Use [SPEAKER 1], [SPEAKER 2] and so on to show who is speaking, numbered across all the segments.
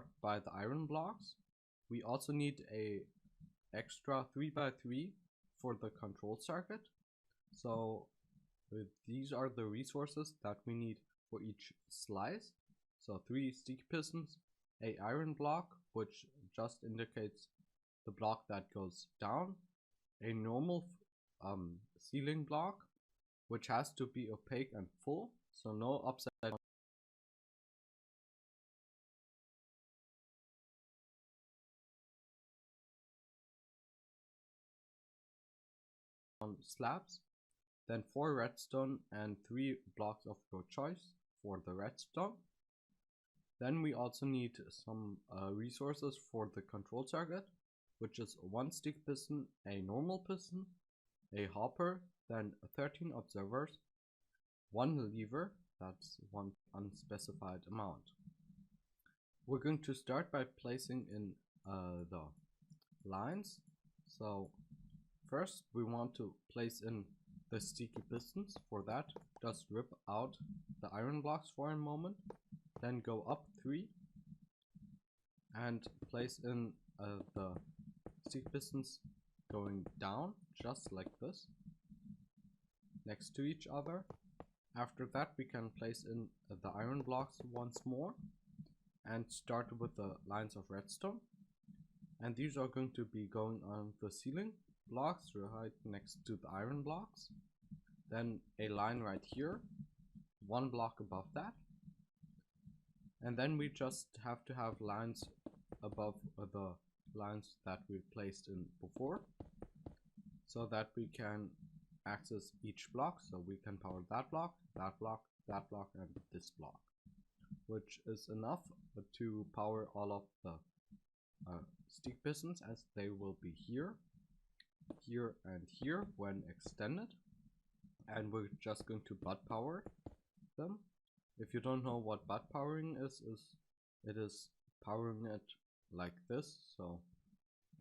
[SPEAKER 1] marked by the iron blocks. We also need a extra 3x3 for the control circuit. So these are the resources that we need for each slice. So 3 sticky pistons, a iron block, which just indicates the block that goes down, a normal ceiling block, which has to be opaque and full, so no upside down slabs, then 4 redstone and 3 blocks of your choice for the redstone. Then we also need some resources for the control circuit, which is 1 stick piston, a normal piston, a hopper, then 13 observers, 1 lever, that's 1 unspecified amount. We're going to start by placing in the lines. So first we want to place in the sticky pistons. For that, just rip out the iron blocks for a moment, then go up 3 and place in the sticky pistons going down just like this, next to each other. After that we can place in the iron blocks once more and start with the lines of redstone, and these are going to be going on the ceiling blocks right next to the iron blocks, then a line right here, 1 block above that, and then we just have to have lines above the lines that we placed in before, so that we can access each block. So we can power that block, that block, that block, and this block, which is enough to power all of the stick pistons, as they will be here, here, and here when extended, and we're just going to butt power them. If you don't know what butt powering is it is powering it like this, so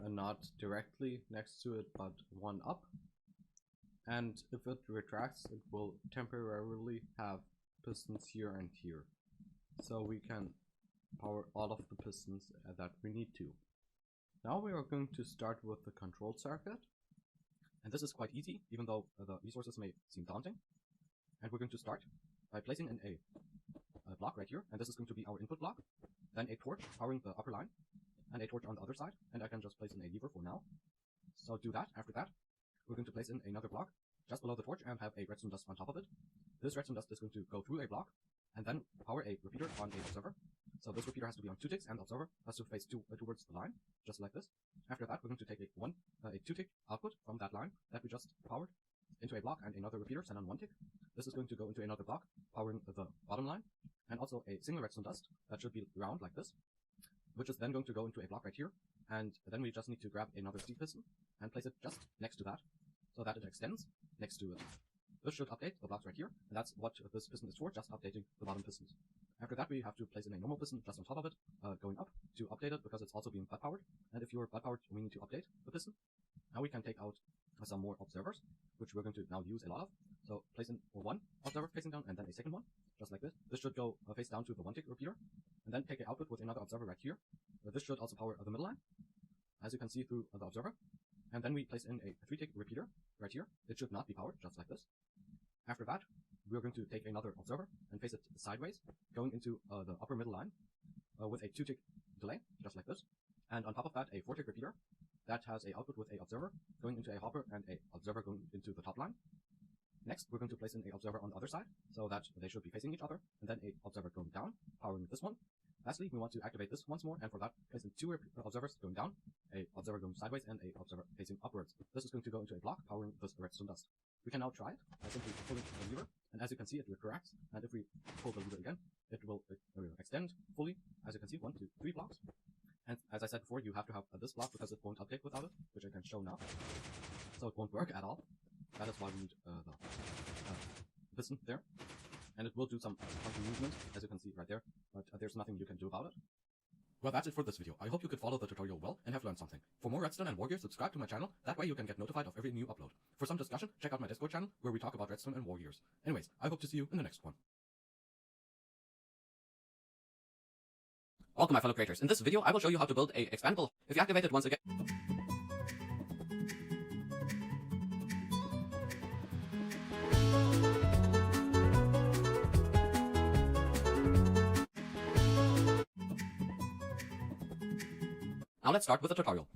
[SPEAKER 1] not directly next to it but one up, and if it retracts it will temporarily have pistons here and here, so we can power all of the pistons that we need to. Now we are going to start with the control circuit, and this is quite easy even though the resources may seem daunting. And we're going to start by placing in a block right here, and this is going to be our input block, then a torch powering the upper line, and a torch on the other side, and I can just place in a lever for now. So do that. After that we're going to place in another block just below the torch and have a redstone dust on top of it. This redstone dust is going to go through a block and then power a repeater on a observer. So this repeater has to be on 2 ticks and the observer has to face towards the line, just like this. After that we're going to take a 2-tick output from that line that we just powered into a block and another repeater sent on 1 tick. This is going to go into another block powering the bottom line, and also a single redstone dust that should be round like this, which is then going to go into a block right here, and then we just need to grab another stick piston and place it just next to that so that it extends next to it. This should update the blocks right here, and that's what this piston is for, just updating the bottom pistons. After that we have to place in a normal piston just on top of it, going up to update it because it's also being butt powered, and if you're butt powered we need to update the piston. Now we can take out some more observers, which we're going to now use a lot of. So place in 1 observer facing down and then a second one, just like this. This should go face down to the 1-tick repeater, and then take an output with another observer right here. This should also power the middle line, as you can see through the observer. And then we place in a 3-tick repeater right here. It should not be powered, just like this. After that, we're going to take another observer and face it sideways, going into the upper middle line with a 2-tick delay, just like this. And on top of that, a 4-tick repeater that has a output with a observer going into a hopper and a observer going into the top line. Next, we're going to place in a observer on the other side, so that they should be facing each other, and then a observer going down, powering this one. Lastly, we want to activate this once more, and for that, place in 2 observers going down, a observer going sideways, and a observer facing upwards. This is going to go into a block powering this redstone dust. We can now try it by simply pulling the lever, and as you can see, it retracts, and if we pull the lever again, it will extend fully. As you can see, 1, 2, 3 blocks. And as I said before, you have to have this block because it won't update without it, which I can show now. So it won't work at all. That is why we need the piston there. And it will do some funky movement, as you can see right there, but there's nothing you can do about it. Well, that's it for this video. I hope you could follow the tutorial well and have learned something. For more Redstone and War Gear, subscribe to my channel, that way you can get notified of every new upload. For some discussion, check out my Discord channel, where we talk about Redstone and War Gears. Anyways, I hope to see you in the next one.
[SPEAKER 2] Welcome my fellow creators. In this video, I will show you how to build a expandable. If you activate it once again, now let's start with the tutorial.